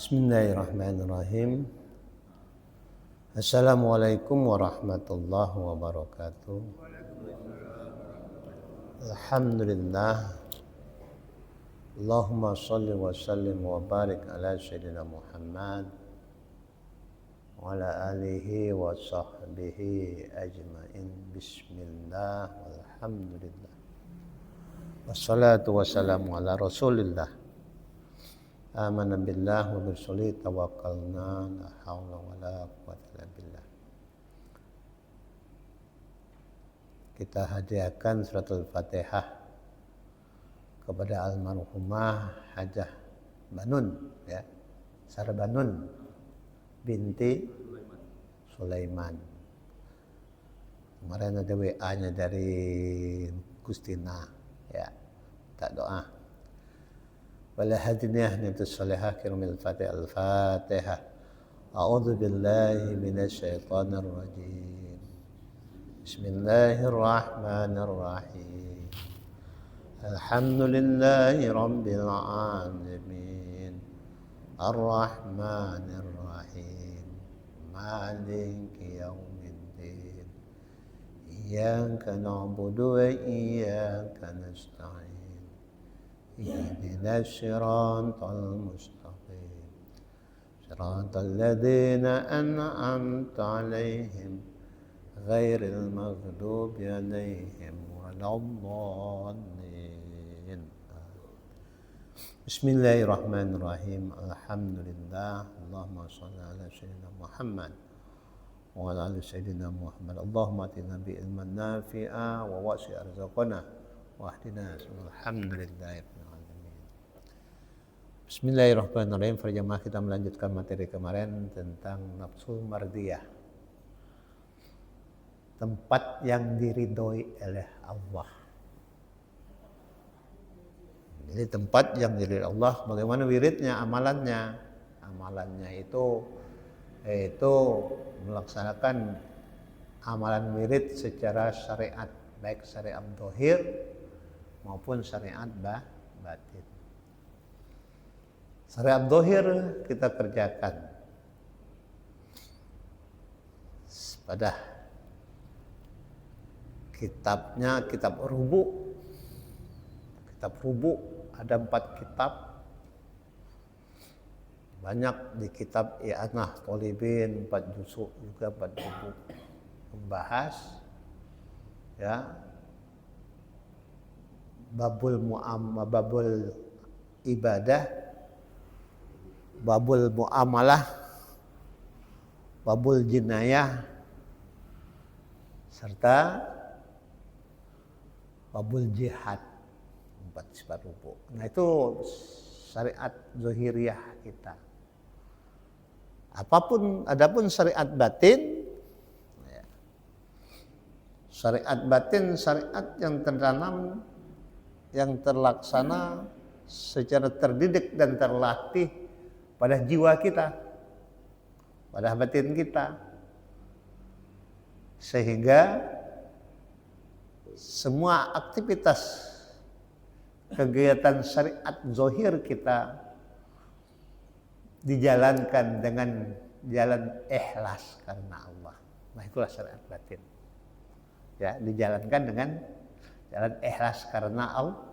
Bismillahirrahmanirrahim. Assalamualaikum warahmatullahi wabarakatuh. Alhamdulillah. Allahumma salli wa sallim wa barik ala sayyidina Muhammad wa ala alihi wa sahbihi ajma'in. Bismillah walhamdulillah. Wassalatu wassalamu ala Rasulillah. Amana billah wa birsuli tawakkalna la haula wa la quwwata illa billah. Kita hadiahkan suratul Fatihah kepada almarhumah Hajah Banun, ya, Sarbanun binti Sulaiman. Kemarin ada WA-nya dari Gustina, ya, tak doa. Wala hadiniyah niyatus salihah kirmil Fatihah al-Fatihah. A'udzu billahi minasy syaithanir rajim. Bismillahirrahmanirrahim. Alhamdulillahi rabbil alamin. Ar-Rahmanir Rahim. Maliki yaumiddin. Iyyaka na'budu wa iyyaka nasta'in. اهدنا الصراط المستقيم صراط الذين أنعمت عليهم غير المغضوب عليهم ولا الضالين. Bismillahirrahmanirrahim. Alhamdulillah. Allahumma shalli ala sayyidina Muhammad wa ala ali sayyidina Muhammad. Allahumma atina bi ilman nafi'a wa wasi' arzaqana wa ahdina. Alhamdulillah. Bismillahirrahmanirrahim. Para jemaah, kita melanjutkan materi kemarin tentang nafsul mardiyah, tempat yang diridhoi oleh Allah. Jadi tempat yang diridhoi Allah. Bagaimana wiridnya, amalannya? Amalannya itu melaksanakan amalan wirid secara syariat, baik syariat zahir maupun syariat batin. Syariat zahir kita kerjakan pada kitabnya, kitab rubu. Kitab rubu ada 4 kitab. Banyak di kitab I'anah Thalibin 4 juzuk juga 4 rubu membahas, ya, babul ibadah, babul muamalah, babul jinayah, serta babul jihad, 4 sifat rubu. Nah, itu syariat zahiriyah kita. Adapun syariat batin, ya, syariat batin syariat yang tertanam, yang terlaksana secara terdidik dan terlatih pada jiwa kita, pada batin kita, sehingga semua aktivitas kegiatan syariat zahir kita dijalankan dengan jalan ikhlas karena Allah. Nah, itulah syariat batin, ya, dijalankan dengan jalan ikhlas karena Allah.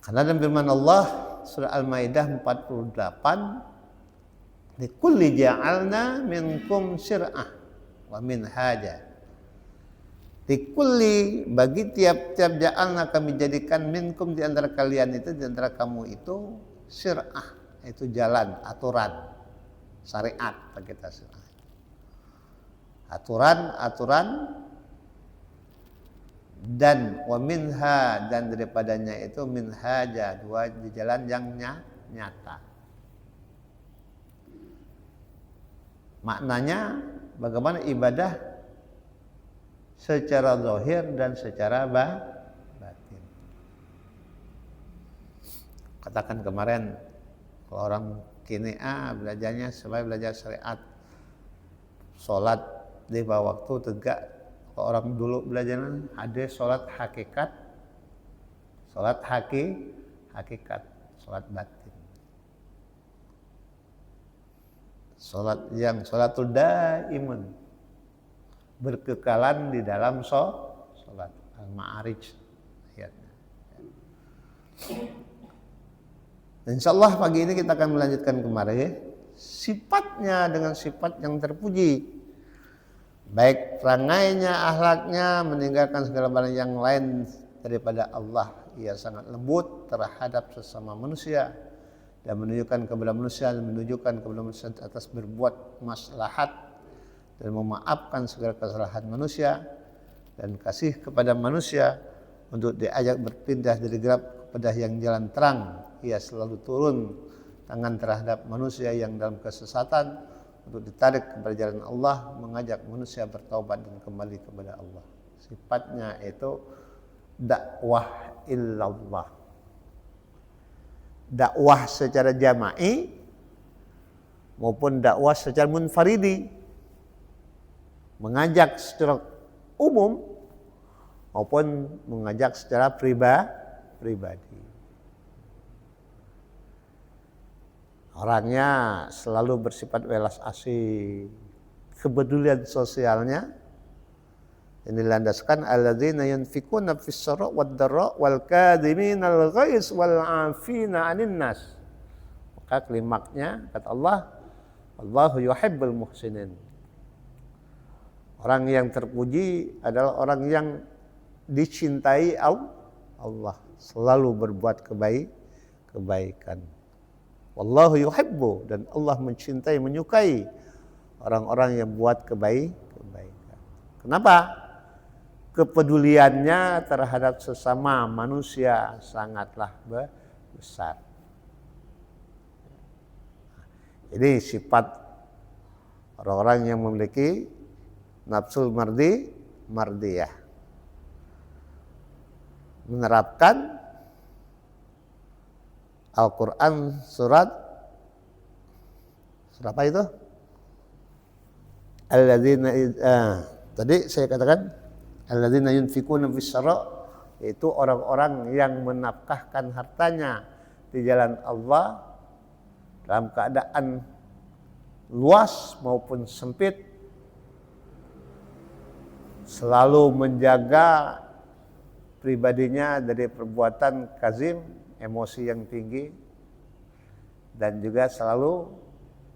Karena dalam firman Allah surah Al-Maidah 48, likulli ja'alna minkum syir'ah wa minhaja. Likulli, bagi tiap-tiap ja'alna kami jadikan, minkum di antara kalian itu, di antara kamu itu, syir'ah, itu jalan, aturan, syariat kita syir'ah. Aturan dan wa minha, dan daripadanya itu minhaja, dua di jalan yang nyata. Maknanya bagaimana ibadah secara zahir dan secara batin. Katakan kemarin, kalau orang kini belajarnya sebagai belajar syariat, sholat 5 waktu tegak. Kalau orang dulu belajar ada sholat hakikat, sholat hakikat, salat batin. Salat yang salatul daimun, berkekalan di dalam salat. Al-Ma'arij ayatnya. Insyaallah pagi ini kita akan melanjutkan kembali sifatnya dengan sifat yang terpuji, baik perangainya, akhlaknya, meninggalkan segala barang yang lain daripada Allah. Ia sangat lembut terhadap sesama manusia dan menunjukkan kepada manusia atas berbuat maslahat dan memaafkan segala kesalahan manusia dan kasih kepada manusia untuk diajak berpindah dari gelap kepada yang jalan terang. Ia selalu turun tangan terhadap manusia yang dalam kesesatan untuk ditarik kepada jalan Allah, mengajak manusia bertaubat dan kembali kepada Allah. Sifatnya itu dakwah illallah. Dakwah secara jama'i maupun dakwah secara munfaridi. Mengajak secara umum maupun mengajak secara pribadi. Orangnya selalu bersifat welas asih, kepedulian sosialnya ini dilandaskan alladzina yunfikuna fis-sarra wad-dharra wal kadhiminal ghaiz wal 'afina 'anil nas. Maka klimaksnya kata Allah, Allahu yuhibbul muhsinin. Orang yang terpuji adalah orang yang dicintai Allah, selalu berbuat kebaikan. Wallahu yuhibbu, dan Allah mencintai, menyukai orang-orang yang buat kebaikan. Kenapa? Kepeduliannya terhadap sesama manusia sangatlah besar. Ini sifat orang-orang yang memiliki nafsul mardiyah. Menerapkan Al-Quran surat apa itu? Alladzina tadi saya katakan alladzina yunfikuna fis-sarra, yaitu orang-orang yang menafkahkan hartanya di jalan Allah dalam keadaan luas maupun sempit, selalu menjaga pribadinya dari perbuatan kazim, emosi yang tinggi, dan juga selalu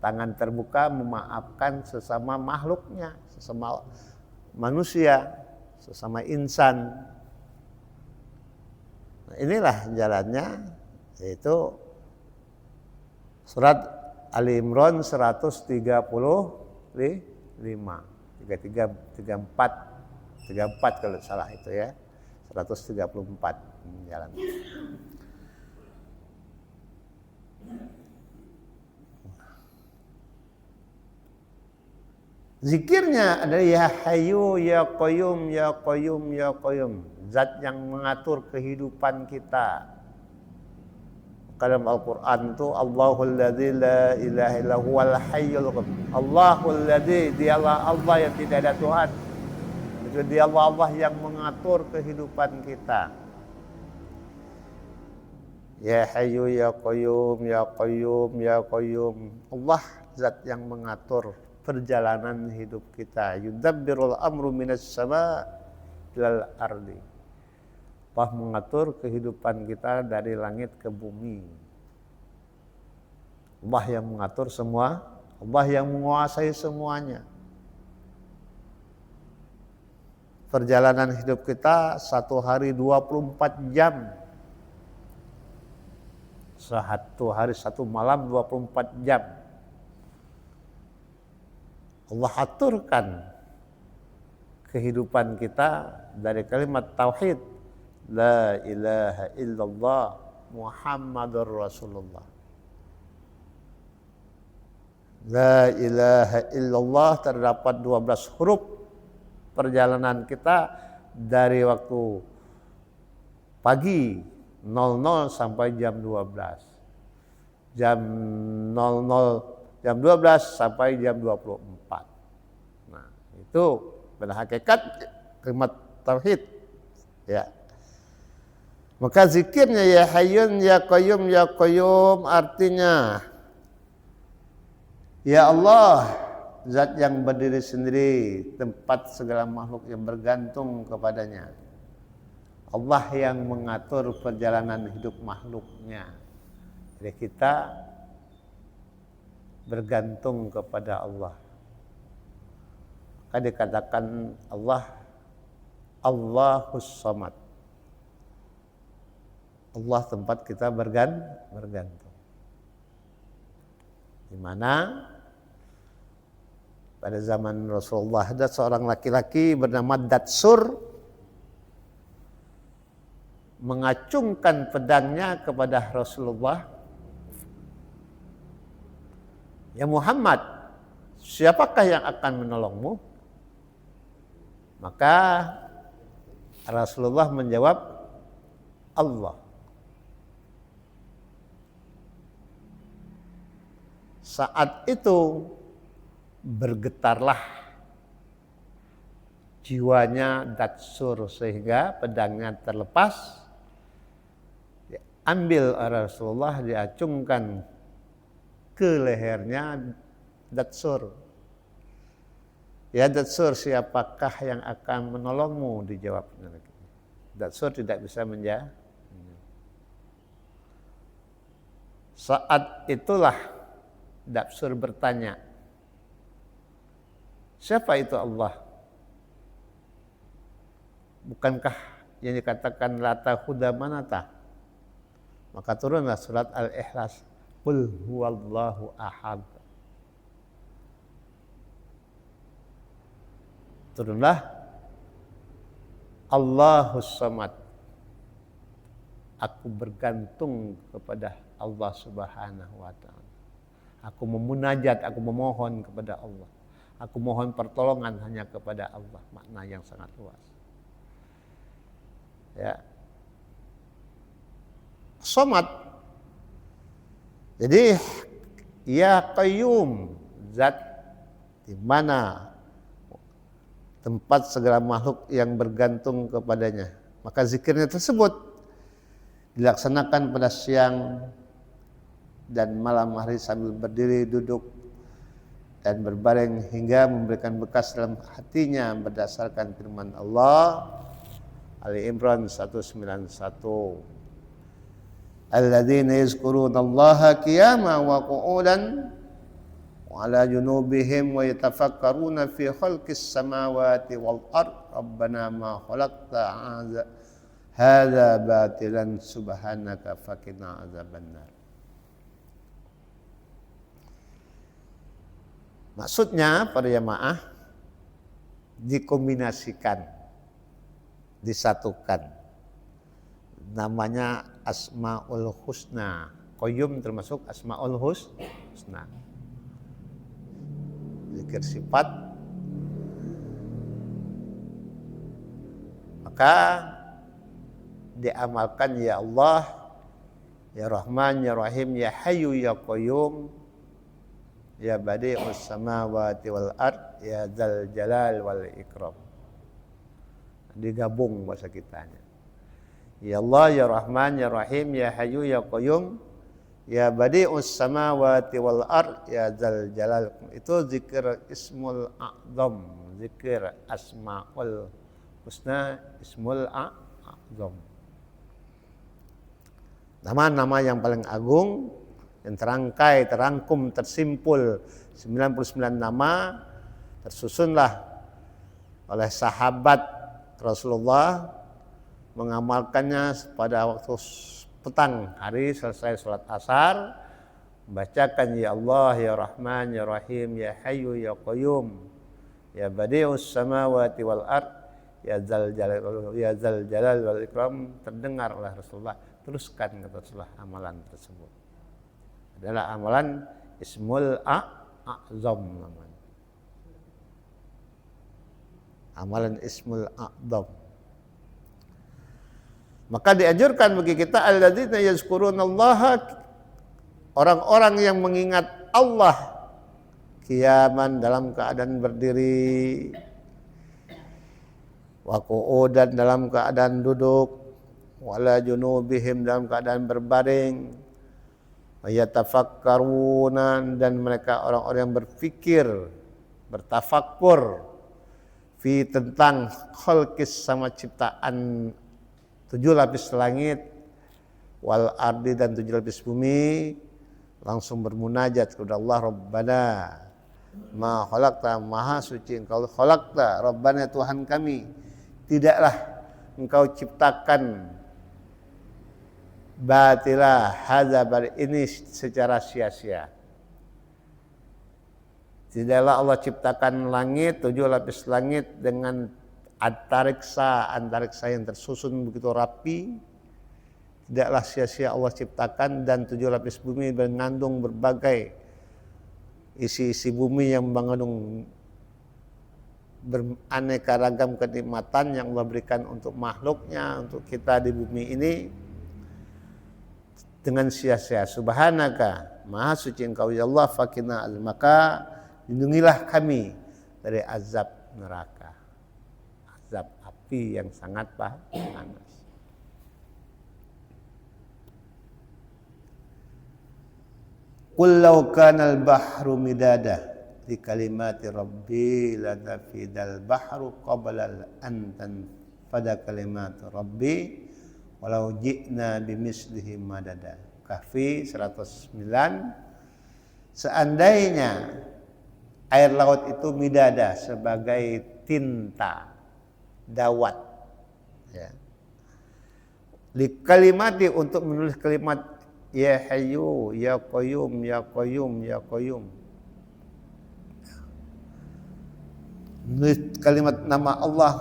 tangan terbuka memaafkan sesama makhluknya, sesama manusia, sesama insan. Nah, inilah jalannya, yaitu surat Ali Imran 135, 34 kalau salah itu ya, 134 jalan. Zikirnya adalah ya Hayyu ya Qayyum ya Qayyum ya Qayyum, zat yang mengatur kehidupan kita. Dalam Al-Quran itu Allahul ladzi la ilaha illa huwal hayyul qayyum. Allahul ladzi, dialah Allah yang tidak ada Tuhan. Itu dialah Allah yang mengatur kehidupan kita. Ya Hayyu ya Qayyum ya Qayyum ya Qayyum. Allah zat yang mengatur perjalanan hidup kita. Yudabbirul amru minas sama ilal ardi. Allah mengatur kehidupan kita dari langit ke bumi. Allah yang mengatur semua, Allah yang menguasai semuanya. Perjalanan hidup kita satu hari 24 jam. Satu hari satu malam 24 jam. Allah aturkan kehidupan kita dari kalimat tauhid la ilaha illallah Muhammadur Rasulullah. La ilaha illallah terdapat 12 huruf perjalanan kita dari waktu pagi 00 sampai jam 12. Jam 12 sampai jam 24. Nah, itu pada hakikat kalimat tauhid ya. Maka zikirnya ya Hayyun ya Qayyum artinya ya Allah, zat yang berdiri sendiri, tempat segala makhluk yang bergantung kepadanya. Allah yang mengatur perjalanan hidup makhluknya. Jadi kita bergantung kepada Allah. Maka dikatakan Allah, Allahus Samad. Allah tempat kita bergantung. Di mana pada zaman Rasulullah ada seorang laki-laki bernama Datsur mengacungkan pedangnya kepada Rasulullah. Ya Muhammad, siapakah yang akan menolongmu? Maka Rasulullah menjawab, Allah. Saat itu bergetarlah jiwanya Datsur sehingga pedangnya terlepas, diambil oleh Rasulullah, diacungkan ke lehernya Datsur. Ya Datsur, siapakah yang akan menolongmu? Dijawab. Datsur tidak bisa menjawab. Saat itulah Datsur bertanya, siapa itu Allah? Bukankah yang dikatakan lata huda manata? Maka turunlah surat Al-Ikhlas, Qul huwallahu ahad. Turunlah Allahus Samad. Aku bergantung kepada Allah Subhanahu wa ta'ala. Aku memunajat, aku memohon kepada Allah. Aku mohon pertolongan hanya kepada Allah. Makna yang sangat luas. Ya. Samad. Jadi ya Qayyum, zat di mana tempat segala makhluk yang bergantung kepadanya. Maka zikirnya tersebut dilaksanakan pada siang dan malam hari sambil berdiri, duduk, dan berbaring hingga memberikan bekas dalam hatinya berdasarkan firman Allah Ali Imran 191. Alladzina yazkurunallaha qiyaman wa qu'udan wa ala junubihim wa yatafakkaruna fi khalqis samawati wal ard rabbana ma khalaqta hadza batilan subhanaka faqina azabannar. Maksudnya para jamaah dikombinasikan, disatukan. Namanya Asmaul Husna. Qayyum termasuk Asmaul Husna. Zikir sifat. Maka diamalkan ya Allah, ya Rahman, ya Rahim, ya Hayyu, ya Qayyum, ya Badi'us samawati wal ard, ya Dzal Jalal wal Ikram. Digabung bahasa kitanya. Ya Allah, ya Rahman, ya Rahim, ya Hayyu, ya Qayyum, ya Badi'us samawati wal ard, ya Dzal Jalal. Itu zikir Ismul A'zam, zikir Asmaul Husna, Ismul A'zam. Nama-nama yang paling agung, yang terangkai, terangkum, tersimpul 99 nama, tersusunlah oleh sahabat Rasulullah, mengamalkannya pada waktu petang hari selesai sholat asar, membacakan ya Allah, ya Rahman, ya Rahim, ya Hayyu, ya Qayyum, ya Badi'us samawati wal ard, ya Dzal Jalal wal Ikram, terdengar oleh Rasulullah. Teruskan kata Rasulullah amalan tersebut. Adalah amalan Ismul A'zam namanya. Amalan Ismul A'zam. Maka dianjurkan bagi kita alladzina yazkurunallaha, orang-orang yang mengingat Allah qiyaman dalam keadaan berdiri, wa qu'udan dalam keadaan duduk, wala junubihim, dalam keadaan berbaring, yatafakkaruna, dan mereka orang-orang yang berfikir, bertafakkur, fi, tentang khalqis, sama ciptaan 7 lapis langit, wal ardi, dan 7 lapis bumi, langsung bermunajat kepada Allah, Rabbana ma khalaqta, maha suci engkau, khalaqta, Rabbana Tuhan kami, tidaklah engkau ciptakan batilah hadza, ini secara sia-sia. Tidaklah Allah ciptakan langit, 7 lapis langit dengan antariksa yang tersusun begitu rapi. Tidaklah sia-sia Allah ciptakan, dan 7 lapis bumi mengandung berbagai isi-isi bumi yang mengandung beraneka ragam kenikmatan yang Allah berikan untuk makhluknya, untuk kita di bumi ini, dengan sia-sia. Subhanaka, maha suci engkau ya Allah, fakina, maka lindungilah kami dari azab neraka, azab api yang sangat panas. Qul law kana al-bahru midada li kalimati rabbi lanafidal bahru qabla an tanfada kalimatu rabbi walau ji'na bimislihi madada. Kahfi 109. Seandainya air laut itu midada, sebagai tinta, dawat, ya, li kalimati, untuk menulis kalimat ya hayyu ya qayyum ya qayyum ya qayyum, menulis kalimat nama Allah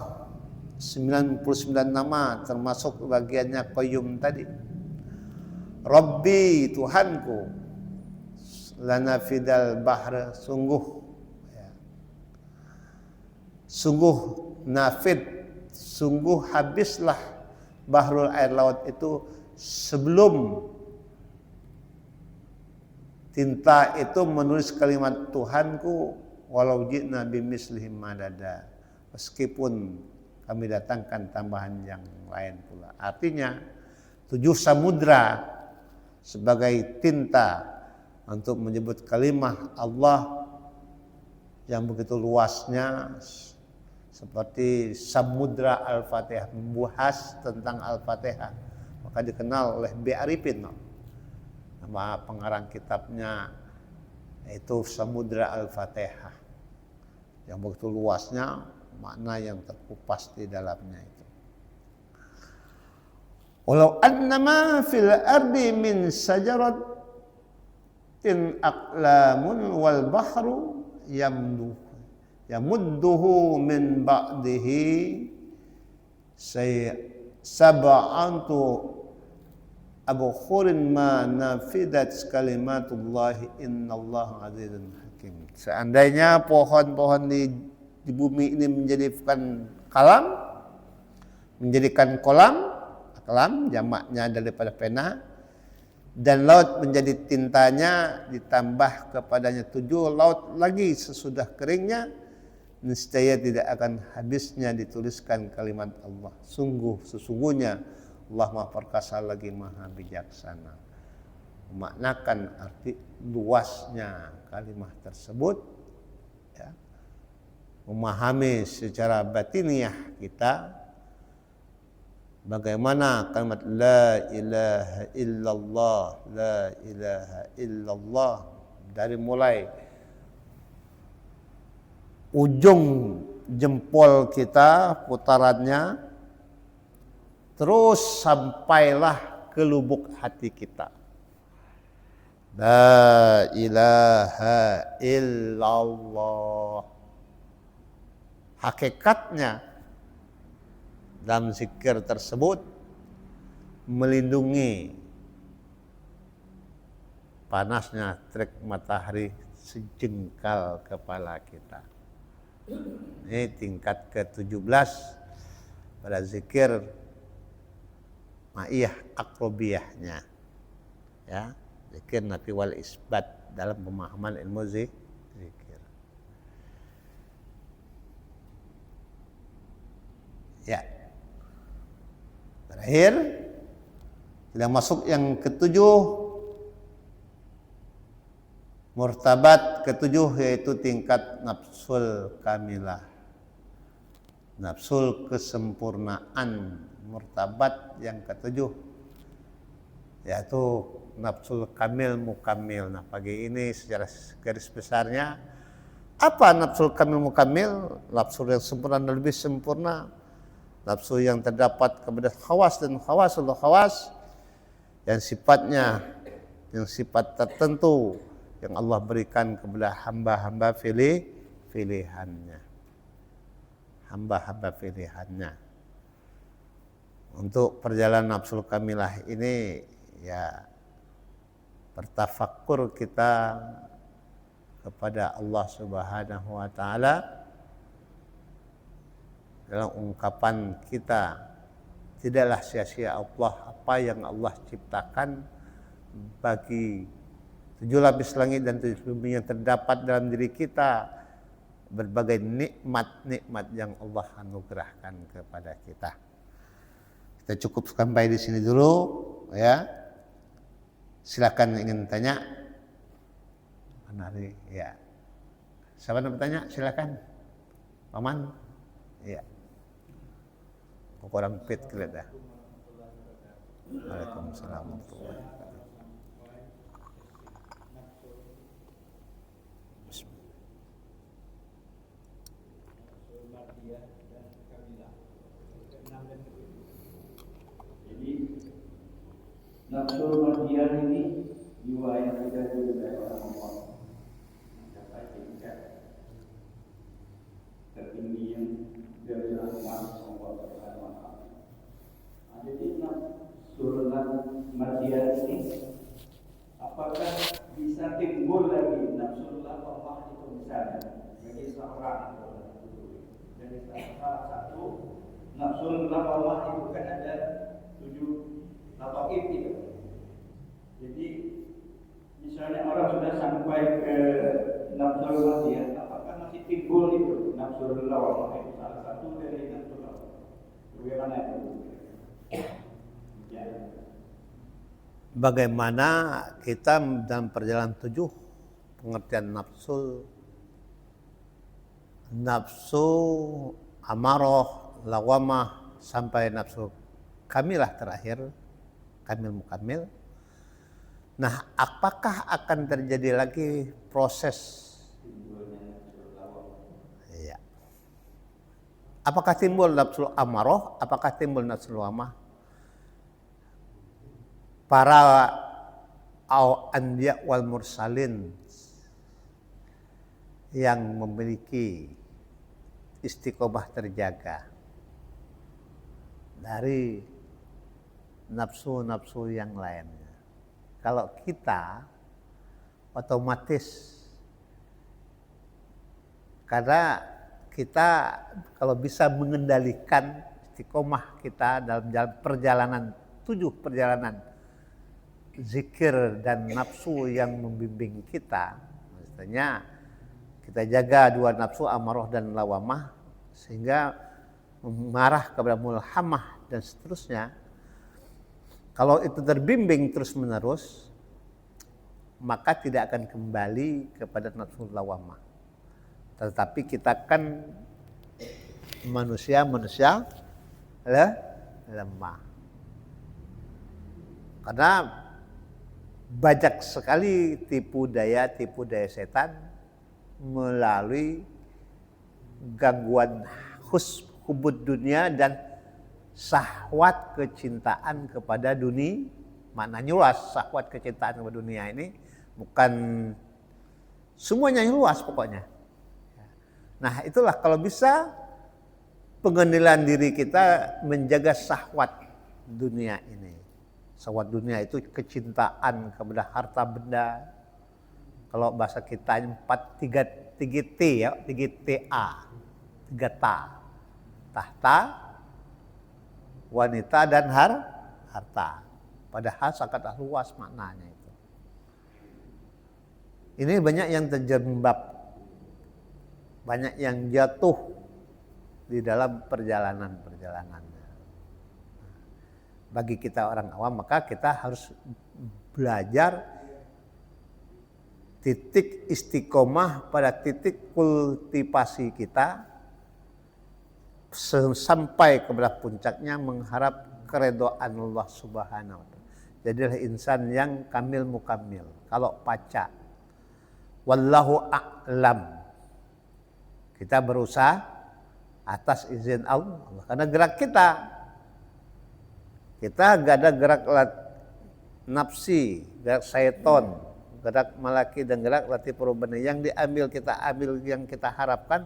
99 nama, termasuk bagiannya qayyum tadi. Rabbi, Tuhanku, lanafidal bahr, sungguh, ya, sungguh nafid, sungguh habislah bahrul, air laut itu, sebelum tinta itu menulis kalimat Tuhanku, walau ji'na bimislihi madada, meskipun kami datangkan tambahan yang lain pula. Artinya 7 samudra sebagai tinta untuk menyebut kalimah Allah yang begitu luasnya, seperti samudra Al-Fatihah, membahas tentang Al-Fatihah, maka dikenal oleh B. Arifin, nama pengarang kitabnya itu Samudra Al-Fatihah, yang begitu luasnya makna yang terkupas di dalamnya itu. Walau annama fil ardi min sajaratin aqlamun wal bahru yamudduhu min ba'dihi sab'atu abkhurin ma nafidat kalimatullahi innallaha azizun hakim. Seandainya pohon-pohon di bumi ini menjadikan kolam jamaknya daripada pena, dan laut menjadi tintanya, ditambah kepadanya 7 laut lagi sesudah keringnya, niscaya tidak akan habisnya dituliskan kalimat Allah. Sesungguhnya Allah Maha Perkasa lagi Maha Bijaksana. Memaknakan arti luasnya kalimat tersebut, ya, memahami secara batiniah kita bagaimana kalimat la ilaha illallah, la ilaha illallah, dari mulai ujung jempol kita putarannya terus sampailah ke lubuk hati kita. La ilaha illallah. Hakikatnya dalam zikir tersebut melindungi panasnya terik matahari sejengkal kepala kita. Ini tingkat ke-17 pada zikir ma'iyah akrobiyahnya, ya, zikir nafi wal isbat dalam pemahaman ilmu zikir. Ya, terakhir Tidak masuk yang ketujuh, murtabat ketujuh, yaitu tingkat nafsul kamilah, nafsul kesempurnaan. Murtabat yang ketujuh yaitu nafsul kamil mukamil. Nah, pagi ini secara garis besarnya apa nafsul kamil mukamil? Nafsu yang sempurna dan lebih sempurna, nafsu yang terdapat kepada khawas dan khawasul khawas, yang sifatnya, yang sifat tertentu yang Allah berikan kepada hamba-hamba pilihannya, hamba-hamba pilihannya. Untuk perjalanan nafsul kamilah ini ya bertafakkur kita kepada Allah Subhanahu wa taala dalam ungkapan kita, tidaklah sia-sia Allah apa yang Allah ciptakan bagi 7 lapis langit dan 7 bumi yang terdapat dalam diri kita, berbagai nikmat-nikmat yang Allah anugerahkan kepada kita. Kita cukup sampai di sini dulu ya. Silakan ingin tanya. Menari ya. Siapa yang bertanya? Silakan. Paman. Ya. Orang fit kelihatan. Waalaikumsalam warahmatullahi wabarakatuh. Jadi nafsul mardiah ini jiwa yang tidak diridai orang Allah, mencapai tingkat tertinggi yang dari rahmat Allah Subhanahu wa taala. Jadi nafsul mardiah ini apakah bisa timbul lagi nafsul Allah itu misalnya bagi seorang? Jadi salah satu nafsul Allah itu kan ada 7 lataif itu. Jadi misalnya orang sudah sampai ke nafsul mardiah, apakah masih timbul itu nafsul lawamah itu salah satu dari nafsul lawamah? Bagaimana itu? Ya. Bagaimana kita dalam perjalanan 7 pengertian nafsu amarah, lawamah sampai nafsu kamilah terakhir, kamil mukamil. Nah, apakah akan terjadi lagi proses? Iya. Apakah timbul nafsu amarah? Apakah timbul nafsu lawamah? Para anbiya wal mursalin yang memiliki istiqomah terjaga dari nafsu-nafsu yang lainnya. Kalau kita otomatis, karena kita kalau bisa mengendalikan istiqomah kita dalam perjalanan 7 perjalanan zikir dan nafsu yang membimbing kita, maksudnya kita jaga 2 nafsu amarah dan lawamah sehingga marah kepada mulhamah dan seterusnya. Kalau itu terbimbing terus menerus, maka tidak akan kembali kepada nafsu lawamah. Tetapi kita kan manusia lemah. Karena banyak sekali tipu daya setan melalui gangguan hubud dunia dan syahwat kecintaan kepada dunia. Maknanya luas, syahwat kecintaan kepada dunia ini bukan semuanya yang luas pokoknya. Nah, itulah kalau bisa pengendalian diri kita menjaga syahwat dunia ini. Syahwat dunia itu kecintaan kepada harta benda. Kalau bahasa kita 3 T ya, 3 TA. 3 ta. Tahta, wanita dan harta. Padahal sangat luas maknanya itu. Ini banyak yang terjebak, banyak yang jatuh di dalam perjalanannya. bagi kita orang awam, maka kita harus belajar titik istiqomah pada titik kultivasi kita sampai kepada puncaknya mengharap keridhaan Allah Subhanahu wa taala. Jadilah insan yang kamil mukamil. Kalau paca, wallahu a'lam. Kita berusaha atas izin Allah. Karena gerak kita gak ada gerak nafsi, gerak syaiton, gerak malaki dan gerak latih perubahan. Yang diambil kita ambil, yang kita harapkan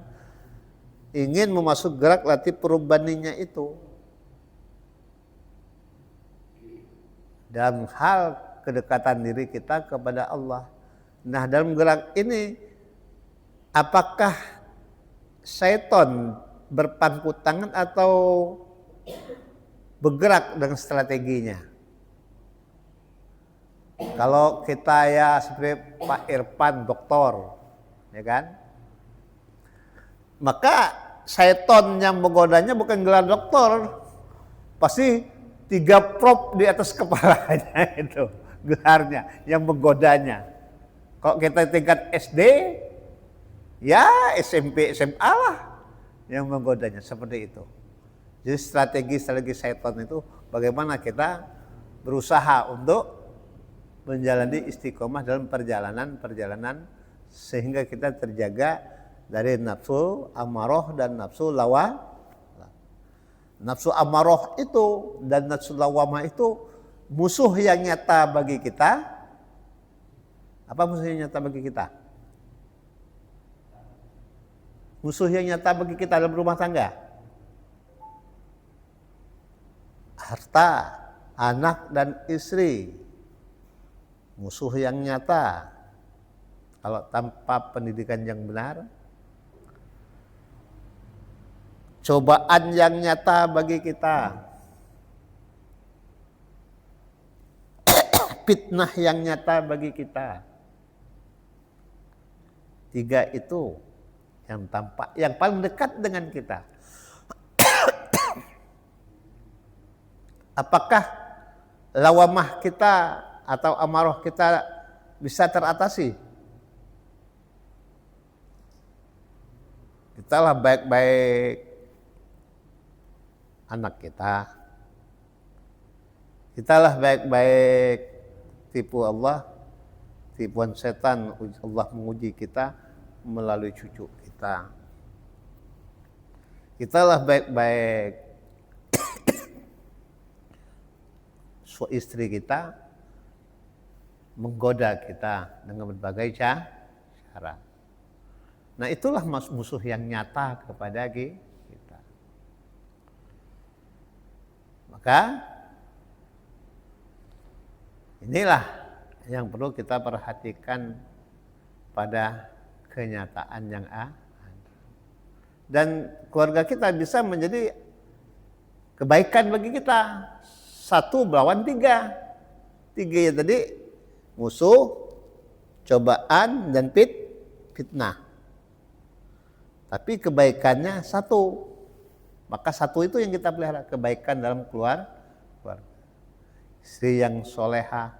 ingin memasuk gerak latih perubahannya itu. Dalam hal kedekatan diri kita kepada Allah. Nah, dalam gerak ini apakah syaitan berpangku tangan atau bergerak dengan strateginya? Kalau kita ya seperti Pak Irfan doktor, ya kan? Maka syaitan yang menggodanya bukan gelar doktor, pasti 3 prop di atas kepalanya itu gelarnya yang menggodanya. Kalau kita tingkat SD, ya SMP, SMA lah yang menggodanya seperti itu. Jadi strategi syaitan itu bagaimana kita berusaha untuk menjalani istiqomah dalam perjalanan sehingga kita terjaga dari nafsu amarah dan nafsu lawamah. Nafsu amarah itu dan nafsu lawamah itu musuh yang nyata bagi kita. Apa musuh yang nyata bagi kita? Musuh yang nyata bagi kita dalam rumah tangga. Harta, anak dan istri. Musuh yang nyata. Kalau tanpa pendidikan yang benar. Cobaan yang nyata bagi kita. Fitnah yang nyata bagi kita. 3 itu yang tampak, yang paling dekat dengan kita. Apakah lawamah kita atau amarah kita bisa teratasi? Kita lah baik-baik anak kita. Kita lah baik-baik tipu Allah, tipuan setan. Allah menguji kita melalui cucu kita. Kita lah baik-baik istri kita menggoda kita dengan berbagai cara. Nah, itulah musuh yang nyata kepada kita. Maka inilah yang perlu kita perhatikan pada kenyataan yang ada. Dan keluarga kita bisa menjadi kebaikan bagi kita. 1 melawan 3. 3 ya tadi musuh, cobaan dan fitnah. Tapi kebaikannya 1. Maka 1 itu yang kita pelihara, kebaikan dalam keluarga. Istri yang soleha,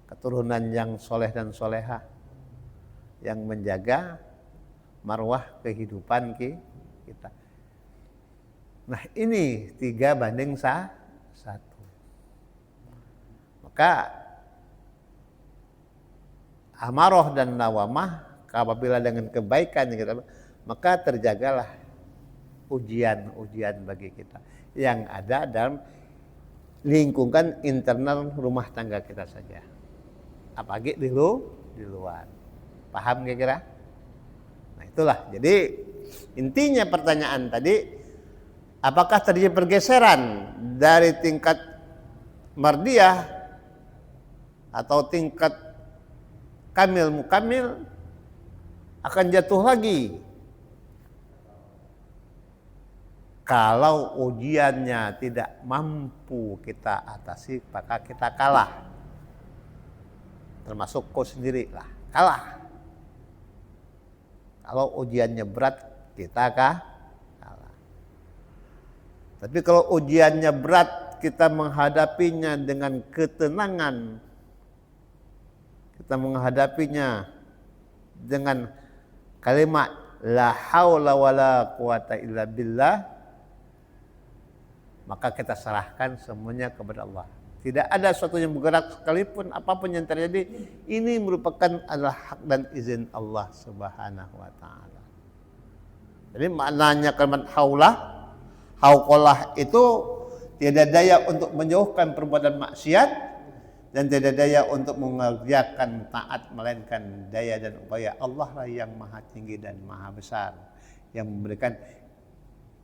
keturunan yang soleh dan soleha, yang menjaga marwah kehidupan kita. Nah, ini 3 banding 1. Maka amarah dan lawamah apabila dengan kebaikan maka terjagalah ujian bagi kita yang ada dalam lingkungan internal rumah tangga kita saja. Apalagi di luar. Paham kira-kira? Nah, itulah. Jadi intinya pertanyaan tadi, apakah terjadi pergeseran dari tingkat mardiyah atau tingkat kamil mukamil akan jatuh lagi kalau ujiannya tidak mampu kita atasi, maka kita kalah. Termasuk kau sendiri lah, kalah. Kalau ujiannya berat, kita kalah. Tapi kalau ujiannya berat saat kita menghadapinya dengan ketenangan, kita menghadapinya dengan kalimat la haula wala quwata illa billah, maka kita serahkan semuanya kepada Allah. Tidak ada sesuatu yang bergerak sekalipun, apapun yang terjadi, ini merupakan adalah hak dan izin Allah Subhanahu wa taala. Jadi maknanya kalimat hauqalah itu tiada daya untuk menjauhkan perbuatan maksiat dan tiada daya untuk mengerjakan taat, melainkan daya dan upaya Allah lah yang maha tinggi dan maha besar, yang memberikan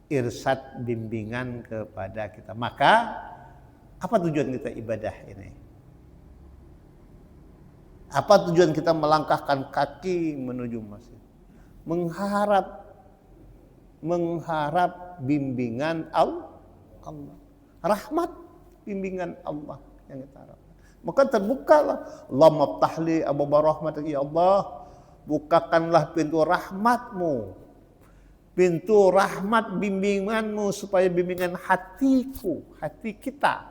irsyad bimbingan kepada kita. Maka apa tujuan kita ibadah ini? Apa tujuan kita melangkahkan kaki menuju masjid? Mengharap bimbingan Allah. Rahmat bimbingan Allah yang kita harapkan. Maka terbukalah, Allahumma ftahli abwaaba rahmatik, ya Allah, bukakanlah pintu rahmatmu, pintu rahmat bimbinganmu, supaya bimbingan hatiku, hati kita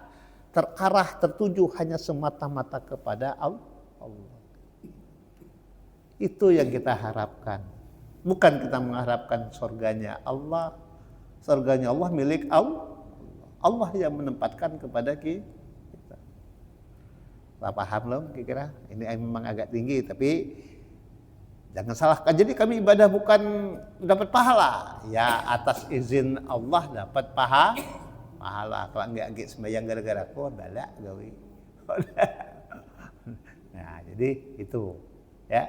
terarah, tertuju hanya semata-mata kepada Allah. Itu yang kita harapkan. Bukan kita mengharapkan surganya Allah. Surganya Allah milik Allah. Allah yang menempatkan kepada kita. Tak paham loh kira-kira? Ini memang agak tinggi, tapi jangan salahkan. Jadi kami ibadah bukan dapat pahala. Ya atas izin Allah dapat pahala. Kalau enggak sembahyang gara-gara kok balak gawe. Nah, jadi itu ya.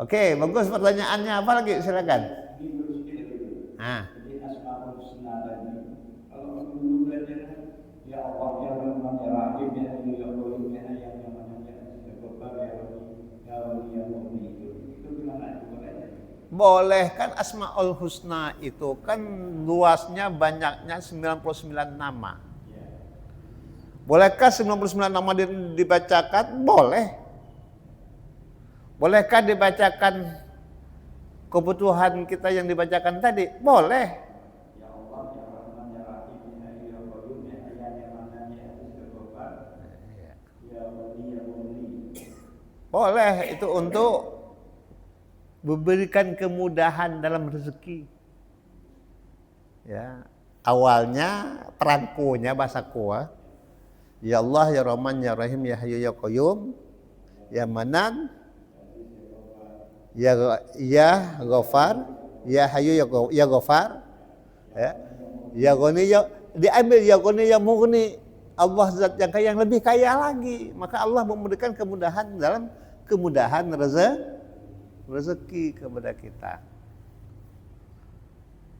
Oke, bagus pertanyaannya. Apa lagi? Silakan. Jadi Asmaul Husna tadi, kalau dulu belajar ya Allah ya Rahman ya Rahim ya Hayyu ya Qayyum ya Hayy ya Manan ya Ghaffar ya Wali ya Mu'min, itu gimana? Boleh kan. Asmaul Husna itu kan luasnya, banyaknya 99 nama. Bolehkah 99 nama dibacakan? Boleh. Bolehkah dibacakan kebutuhan kita yang dibacakan tadi? Boleh. Ya Allah ya Rahman ya Rahim ya Hayyu ya Qayyum ya Hayy ya Manan ya Ghaffar ya Wali ya Mu'min. Boleh, itu untuk memberikan kemudahan dalam rezeki. Ya, awalnya perangkonya bahasa Koa. Ya Allah ya Rahman ya Rahim ya Hayyu ya Qayyum ya Manan ya Ghaffar ya Hayyu ya Ghaffar ya Ghani ya, diambil ya Ghani ya Mughni. Allah zat yang kaya, yang lebih kaya lagi. Maka Allah memberikan kemudahan dalam kemudahan rezeki kepada kita.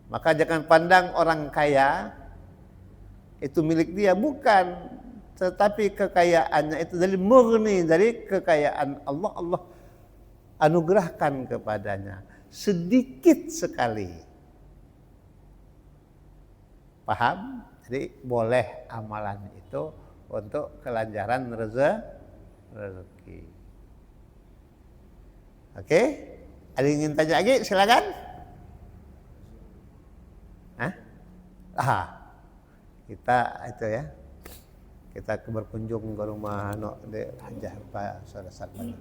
Maka jangan pandang orang kaya itu milik dia, bukan. Tetapi kekayaannya itu dari murni, dari kekayaan Allah. Allah anugerahkan kepadanya sedikit sekali. Paham? Jadi boleh amalan itu untuk kelancaran rezeki. Oke? Ada yang ingin tanya lagi? Silakan. Kita itu ya. Kita berkunjung ke rumah Hajah Pak Saudara Salman.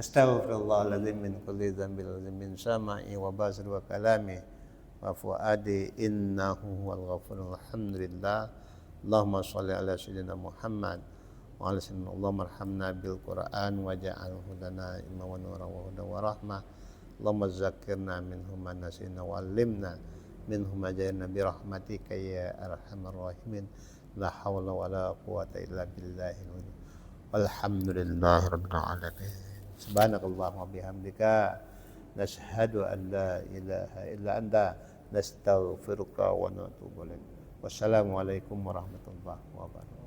Astaghfirullahaladzim min kulli dzambin min sama'i wa basri wa kalami wa fuadi innahu huwal ghafurur alhamdulillah. Allahumma shalli ala sayyidina Muhammad wa ala sayyidina Allahumma arhamna bil Qur'an waj'alhu lana imaman wa nuran wa hudan wa rahmah. Allahumma zakkirna minhu ma nasina wa 'allimna minhu ma jahilna bi rahmatika ya arhamar rahimin. La haula wala quwata illa billahi. Walhamdulillahi rabbil alamin. Subhanakallahumma bihamdika nashhadu an la ilaha illa anta nastaghfiruka wa natubu ilaik. Wassalamualaikum warahmatullahi wabarakatuh.